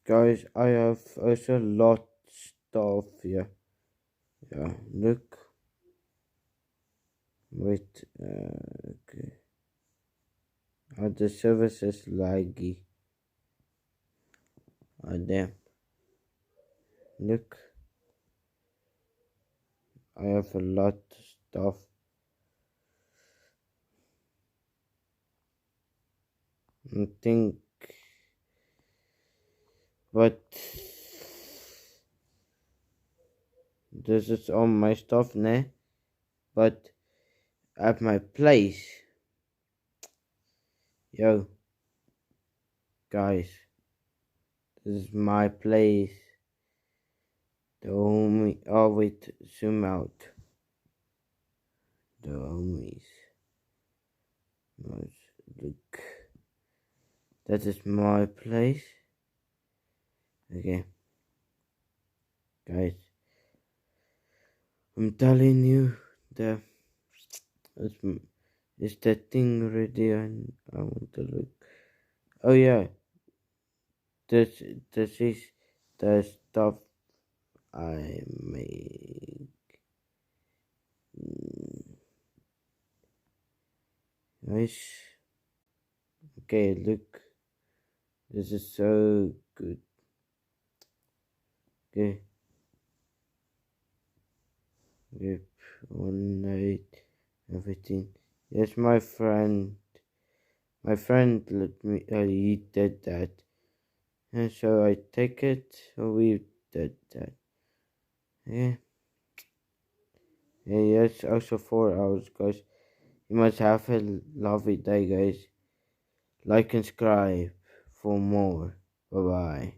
Guys, I have also lot stuff here. Yeah, look. Wait, okay. The service is laggy. Damn. Look, I have a lot of stuff. I think, but this is all my stuff, ne? But at my place, yo, guys, this is my place. The homie, oh wait, zoom out. The homies. Look, that is my place. Okay, guys, I'm telling you, is, is that thing ready? And I want to look. Oh yeah, this is the stuff I make. Nice. Okay, look. This is so good. Okay. Yep. One night. Everything. Yes, my friend. My friend let me. He did that, and so I take it. So we did that. Yeah. Yeah. Yes. Also 4 hours, guys. You must have a lovely day, guys. Like and subscribe for more. Bye bye.